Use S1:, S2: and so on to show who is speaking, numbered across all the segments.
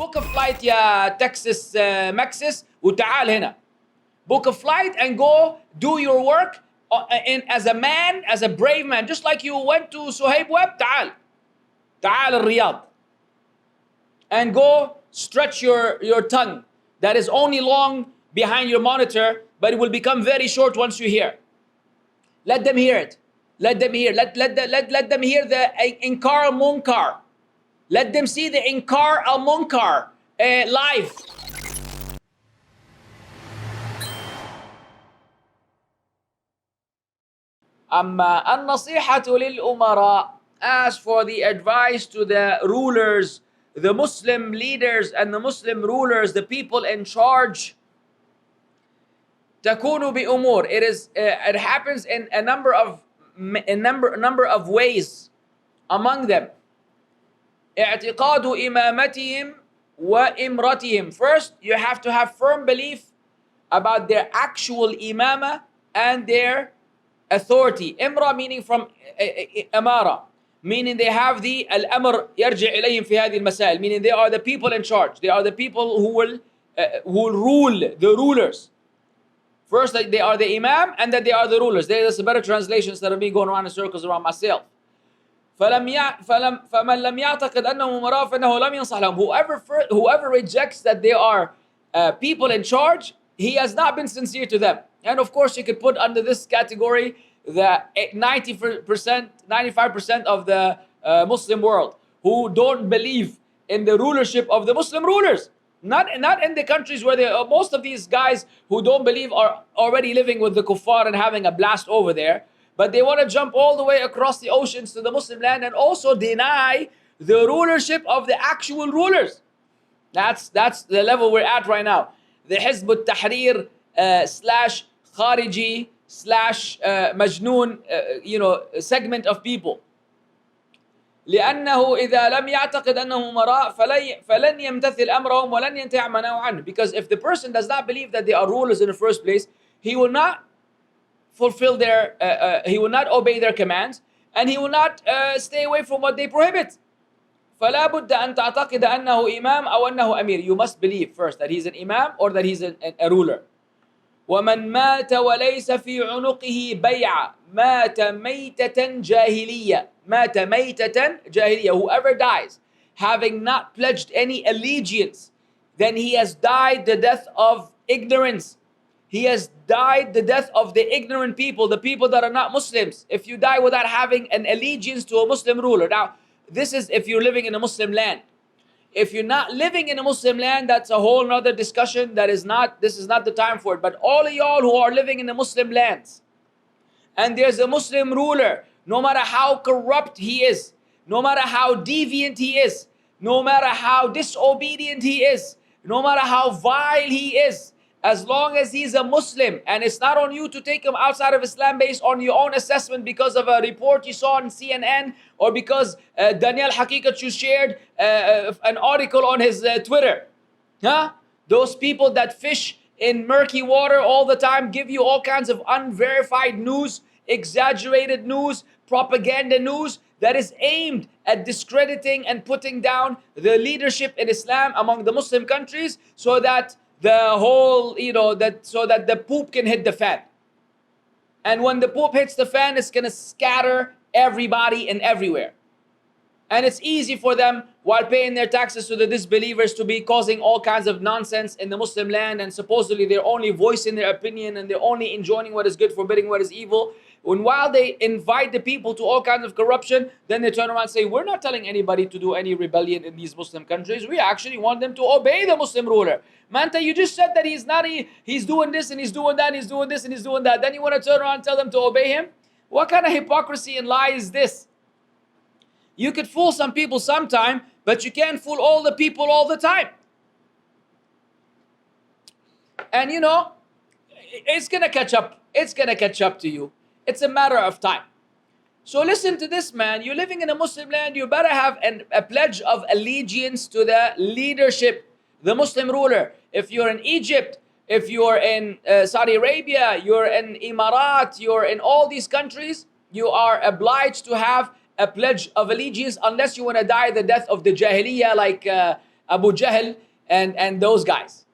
S1: book a flight يا Texas Maxis وتعال هنا. Book a flight and go do your work as a man, as a brave man, just like you went to Suhaib Web. تعال الرياض and go stretch your tongue that is only long behind your monitor, but it will become very short once you hear. Let them hear it. Let them hear. Let them hear the Inkar al-Munkar. Let them see the Inkar al-Munkar live. أما النصيحة للأمراء. As for the advice to the rulers, the Muslim leaders and the Muslim rulers, the people in charge, تكون بأمور. It happens in a number of ways. Among them, اعتقاد إمامتهم وإمرتهم. First, you have to have firm belief about their actual imama and their authority. Imra meaning from amara, meaning they have the al-amr يرجع إليهم في هذه المسائل, meaning they are the people in charge. They are the people who will rule, the rulers. First, that they are the imam and that they are the rulers. There's a better translation instead of me going around in circles around myself. فمن لم يعتقد أنهم أمراء فإنه لم ينصح لهم. Whoever rejects that they are people in charge, he has not been sincere to them. And of course, you could put under this category the 90%, 95% of the Muslim world who don't believe in the rulership of the Muslim rulers. Not in the countries where most of these guys who don't believe are already living with the kuffar and having a blast over there. But they want to jump all the way across the oceans to the Muslim land and also deny the rulership of the actual rulers. That's the level we're at right now. The Hizb al-Tahrir slash Khariji slash Majnoon segment of people. لأنه إذا لم يعتقد أنهم أمراء فلن يمتثل أمرهم ولن ينتهي عما نهوا عنه. Because if the person does not believe that they are rulers in the first place, he will not fulfill he will not obey their commands, and he will not stay away from what they prohibit. فلا بد أن تعتقد أنه إمام أو أنه أمير. You must believe first that he's an imam or that he's a ruler. ومن مات وليس في عنقه بيعة مات ميتة جاهلية. مات ميتة جاهلية. Whoever dies having not pledged any allegiance, then he has died the death of ignorance. He has died the death of the ignorant people, the people that are not Muslims. If you die without having an allegiance to a Muslim ruler. Now, this is if you're living in a Muslim land. If you're not living in a Muslim land, that's a whole nother discussion. This is not the time for it. But all of y'all who are living in the Muslim lands, and there's a Muslim ruler, no matter how corrupt he is, no matter how deviant he is, no matter how disobedient he is, no matter how vile he is, as long as he's a Muslim, and it's not on you to take him outside of Islam based on your own assessment because of a report you saw on CNN or because Daniel Haqiqat you shared an article on his Twitter. Those people that fish in murky water all the time, give you all kinds of unverified news, exaggerated news, propaganda news that is aimed at discrediting and putting down the leadership in Islam among the Muslim countries so that the whole, so that the poop can hit the fan. And when the poop hits the fan, it's going to scatter everybody and everywhere. And it's easy for them, while paying their taxes to the disbelievers, to be causing all kinds of nonsense in the Muslim land, and supposedly they're only voicing their opinion and they're only enjoining what is good, forbidding what is evil. When while they invite the people to all kinds of corruption, then they turn around and say, we're not telling anybody to do any rebellion in these Muslim countries. We actually want them to obey the Muslim ruler. Manta, you just said that he's doing this and he's doing that and he's doing this and he's doing that. Then you want to turn around and tell them to obey him? What kind of hypocrisy and lie is this? You could fool some people sometime, but you can't fool all the people all the time. And it's going to catch up. It's going to catch up to you. It's a matter of time. So listen to this, man. You're living in a Muslim land. You better have a pledge of allegiance to the leadership, the Muslim ruler. If you're in Egypt, if you're in Saudi Arabia, you're in Emirat, you're in all these countries, you are obliged to have a pledge of allegiance unless you want to die the death of the Jahiliyyah like Abu Jahl and those guys.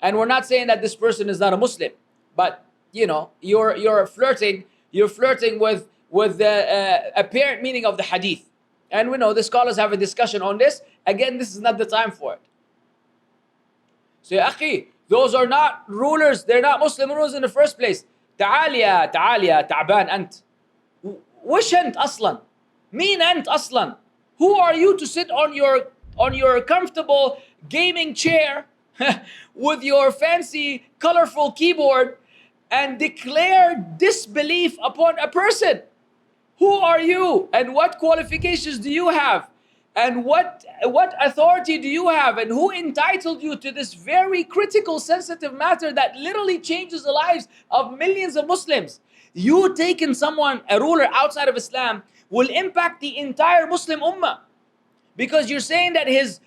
S1: And we're not saying that this person is not a Muslim, but you know, you're flirting with the apparent meaning of the hadith. And we know the scholars have a discussion on this. Again, this is not the time for it. So يا أخي, those are not rulers, they're not Muslim rulers in the first place. تعال يا تعبان أنت. وش أنت أصلا؟ مين أنت أصلا؟ Who are you to sit on your comfortable gaming chair with your fancy colorful keyboard and declare disbelief upon a person? Who are you and what qualifications do you have? And what authority do you have? And who entitled you to this very critical, sensitive matter that literally changes the lives of millions of Muslims? You taking someone, a ruler outside of Islam, will impact the entire Muslim ummah. Because you're saying that his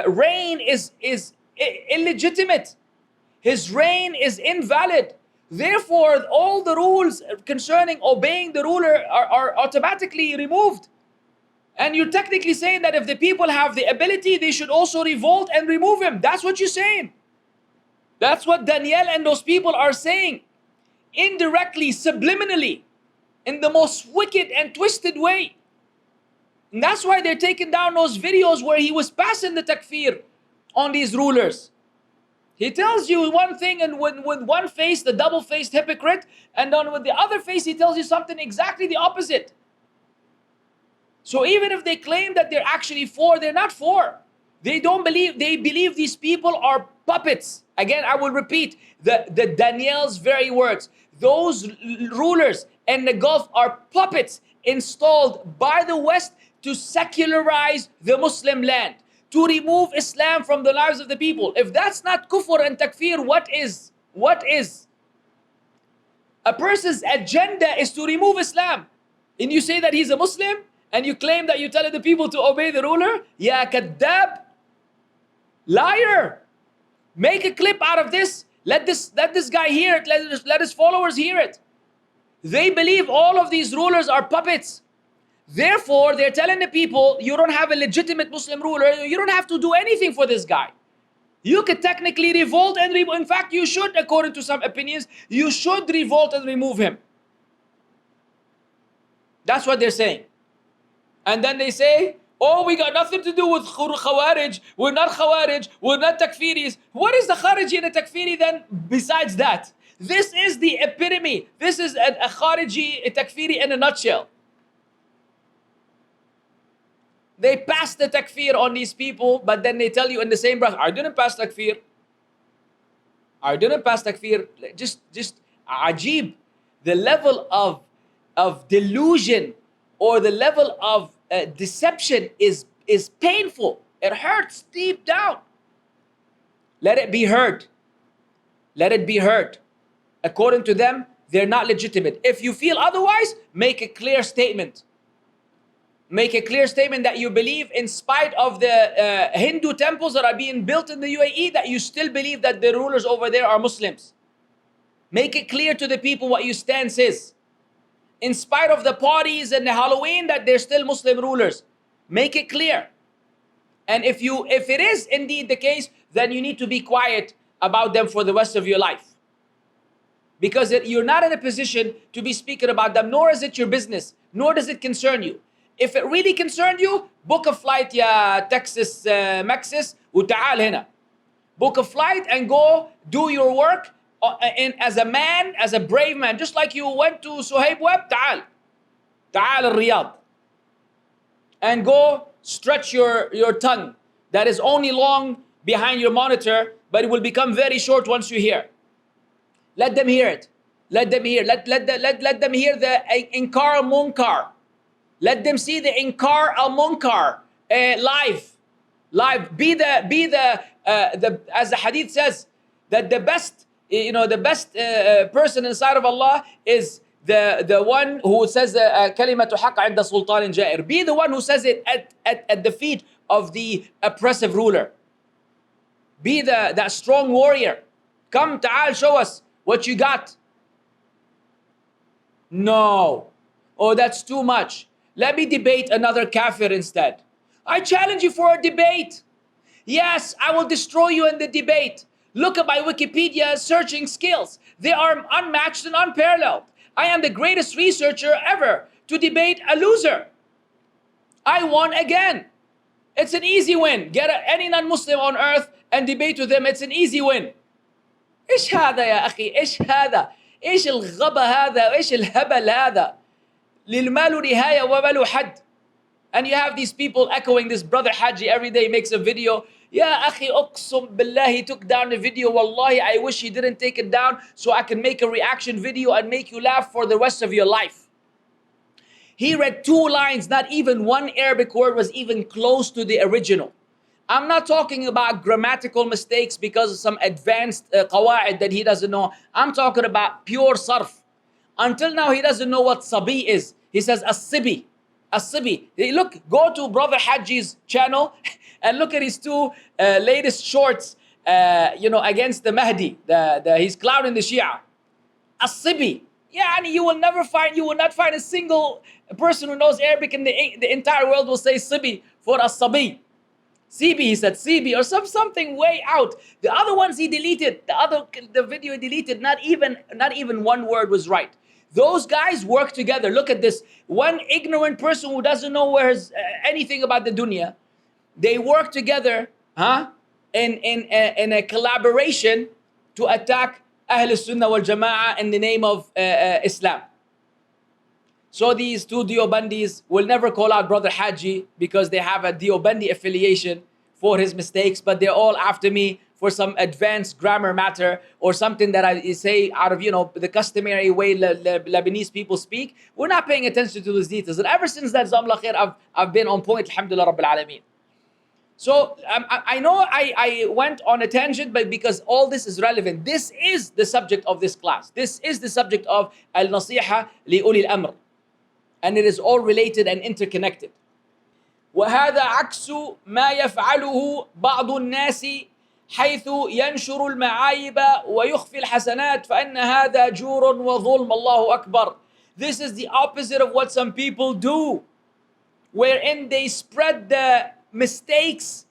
S1: reign is illegitimate. His reign is invalid. Therefore, all the rules concerning obeying the ruler are automatically removed. And you're technically saying that if the people have the ability, they should also revolt and remove him. That's what you're saying. That's what Daniel and those people are saying. Indirectly, subliminally, in the most wicked and twisted way. And that's why they're taking down those videos where he was passing the takfir on these rulers. He tells you one thing, and with one face, the double-faced hypocrite, and then with the other face, he tells you something exactly the opposite. So even if they claim that they're actually for, they're not for. They believe these people are puppets. Again, I will repeat the Daniel's very words. Those rulers in the Gulf are puppets installed by the West to secularize the Muslim land, to remove Islam from the lives of the people. If that's not kufr and takfir, what is? What is? A person's agenda is to remove Islam. And you say that he's a Muslim, and you claim that you're telling the people to obey the ruler? Ya kaddab. Liar. Make a clip out of this. Let this guy hear it. Let his followers hear it. They believe all of these rulers are puppets. Therefore, they're telling the people, you don't have a legitimate Muslim ruler. You don't have to do anything for this guy. You could technically revolt and remove. In fact, you should, according to some opinions, you should revolt and remove him. That's what they're saying. And then they say, oh, we got nothing to do with Khawarij. We're not Khawarij. We're not Takfiris. What is the Khariji and the Takfiri then besides that? This is the epitome. This is a Khariji, a Takfiri in a nutshell. They pass the takfir on these people, but then they tell you in the same breath, I didn't pass takfir. I didn't pass takfir. Just ajib. The level of delusion or the level of deception is painful. It hurts deep down. Let it be heard. Let it be heard. According to them, they're not legitimate. If you feel otherwise, make a clear statement. Make a clear statement that you believe, in spite of the Hindu temples that are being built in the UAE, that you still believe that the rulers over there are Muslims. Make it clear to the people what your stance is. In spite of the parties and the Halloween, that they're still Muslim rulers. Make it clear. And if it is indeed the case, then you need to be quiet about them for the rest of your life. Because you're not in a position to be speaking about them, nor is it your business, nor does it concern you. If it really concerned you, book a flight, ya Texas Maxis, وتعال هنا. Book a flight and go do your work as a man, as a brave man. Just like you went to Suhaib Web, تعال. تعال الرياض. And go stretch your tongue. That is only long behind your monitor, but it will become very short once you hear. Let them hear it. Let them hear. Let them hear the Inkar al-Munkar. Let them see the Inkar al-Munkar live. Be the as the hadith says, that the best person inside of Allah is the one who says kalimatu haqq 'inda sultanin ja'ir. Be the one who says it at the feet of the oppressive ruler. Be that strong warrior. Come, ta'al, show us what you got. No. Oh, that's too much. Let me debate another kafir instead. I challenge you for a debate. Yes, I will destroy you in the debate. Look at my Wikipedia searching skills. They are unmatched and unparalleled. I am the greatest researcher ever to debate a loser. I won again. It's an easy win. Get any non-Muslim on earth and debate with them. It's an easy win. إيش هذا يا أخي؟ إيش هذا؟ إيش الغبا هذا؟ إيش الهبل هذا؟ للمال نهاية وما حد. And you have these people echoing this brother Hajji every day makes a video. يا أخي أقسم بالله he took down the video. Wallahi, I wish he didn't take it down so I can make a reaction video and make you laugh for the rest of your life. He read 2 lines, not even one Arabic word was even close to the original. I'm not talking about grammatical mistakes because of some advanced qawa'id that he doesn't know. I'm talking about pure sarf. Until now, he doesn't know what sabi is. He says as-sibi. As-sibi. Look, go to Brother Hajji's channel and look at his 2 latest shorts, against the Mahdi. He's clowning the Shia. As-sibi. Yeah, and you will not find a single person who knows Arabic in the entire world will say sibi for as-sabi. CB, he said CB or something way out. The other ones he deleted. The video he deleted. Not even one word was right. Those guys work together. Look at this. One ignorant person who doesn't know anything about the dunya. They work together, in a collaboration to attack Ahl Sunnah wal Jama'ah in the name of Islam. So these 2 Deobandis will never call out Brother Hajji because they have a Deobandi affiliation for his mistakes, but they're all after me for some advanced grammar matter or something that I say out of, the customary way Lebanese people speak. We're not paying attention to those details. And ever since that, Zamla Khair, I've been on point, alhamdulillah Rabbil Alameen. So I know I went on a tangent, but because all this is relevant, this is the subject of this class. This is the subject of Al-Nasiha li Uli al-Amr. And it is all related and interconnected. وهذا عكس ما يفعله بعض الناس حيث ينشر المعايب ويخفي الحسنات فإن هذا جور وظلم الله أكبر. This is the opposite of what some people do, wherein they spread the mistakes,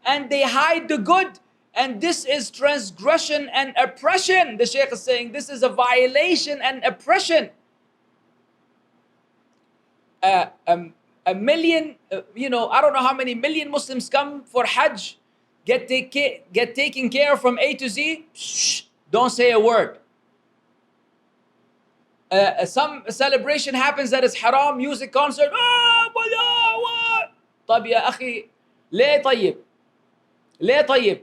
S1: and they hide the good. And this is transgression and oppression. The Shaykh is saying this is a violation and oppression. A million, I don't know how many million Muslims come for Hajj, get taken care of from A to Z. Shh, don't say a word. Some celebration happens that is haram, music concert. what? طب يا أخي ليه طيب؟ ليه طيب؟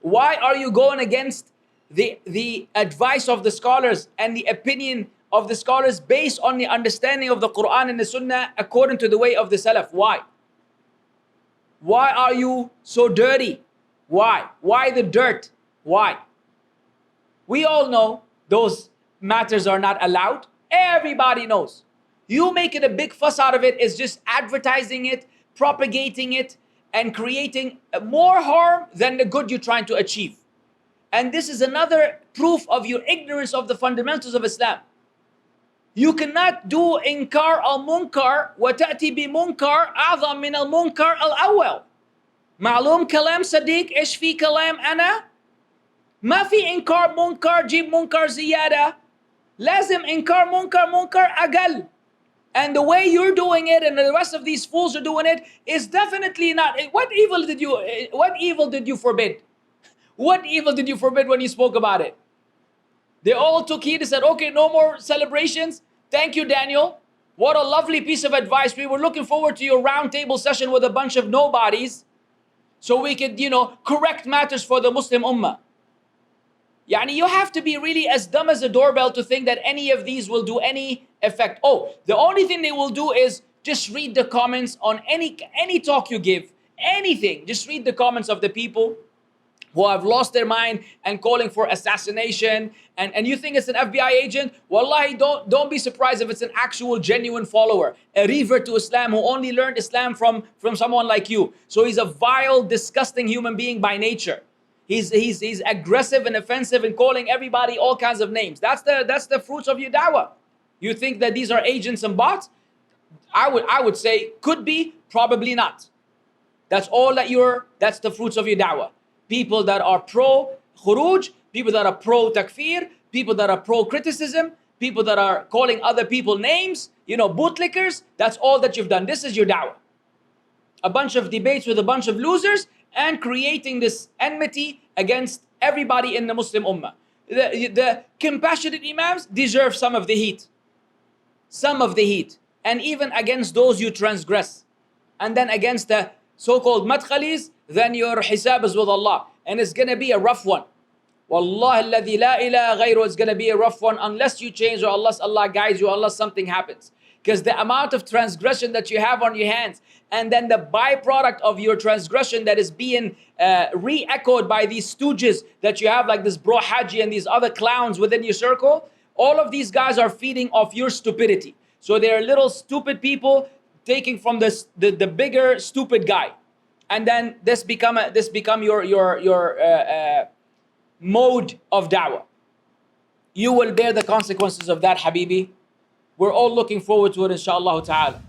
S1: Why are you going against the advice of the scholars and the opinion of the scholars based on the understanding of the Quran and the Sunnah according to the way of the Salaf? Why? Why are you so dirty? Why? Why the dirt? Why? We all know those matters are not allowed. Everybody knows. You making a big fuss out of it is just advertising it, propagating it, and creating more harm than the good you're trying to achieve. And this is another proof of your ignorance of the fundamentals of Islam. You cannot do inkar al-munkar وتأتي بمنكر أعظم من المنكر الأول. معلوم كلام صديق إيش في كلام أنا؟ ما في إنكار منكر جيب منكر زيادة. لازم إنكار منكر أقل. And the way you're doing it and the rest of these fools are doing it is definitely not. What evil did you forbid? What evil did you forbid when you spoke about it? They all took heed and said, okay, no more celebrations. Thank you, Daniel. What a lovely piece of advice. We were looking forward to your round table session with a bunch of nobodies so we could, correct matters for the Muslim Ummah. Yani you have to be really as dumb as a doorbell to think that any of these will do any effect. Oh, the only thing they will do is just read the comments on any talk you give, anything. Just read the comments of the people who have lost their mind and calling for assassination. And you think it's an FBI agent? Wallahi, don't be surprised if it's an actual genuine follower, a revert to Islam who only learned Islam from someone like you. So he's a vile, disgusting human being by nature. He's aggressive and offensive and calling everybody all kinds of names. That's the fruits of your dawah. You think that these are agents and bots? I would say could be, probably not. That's all that's the fruits of your da'wah. People that are pro khuruj, people that are pro takfir, people that are pro criticism, people that are calling other people names, bootlickers. That's all that you've done. This is your da'wah. A bunch of debates with a bunch of losers and creating this enmity against everybody in the Muslim ummah. The compassionate imams deserve some of the heat. Some of the heat. And even against those you transgress. And then against the so-called madkhalis, then your hisab is with Allah. And it's going to be a rough one. Wallah alladhi la ilaha ghayru, it's going to be a rough one unless you change or Allah guides you, unless something happens. Because the amount of transgression that you have on your hands, and then the byproduct of your transgression that is being re-echoed by these stooges that you have, like this bro Hajji and these other clowns within your circle, all of these guys are feeding off your stupidity. So they're little stupid people taking from the bigger stupid guy, and then this become your mode of da'wah. You will bear the consequences of that, Habibi. We're all looking forward to it, inshallah ta'ala.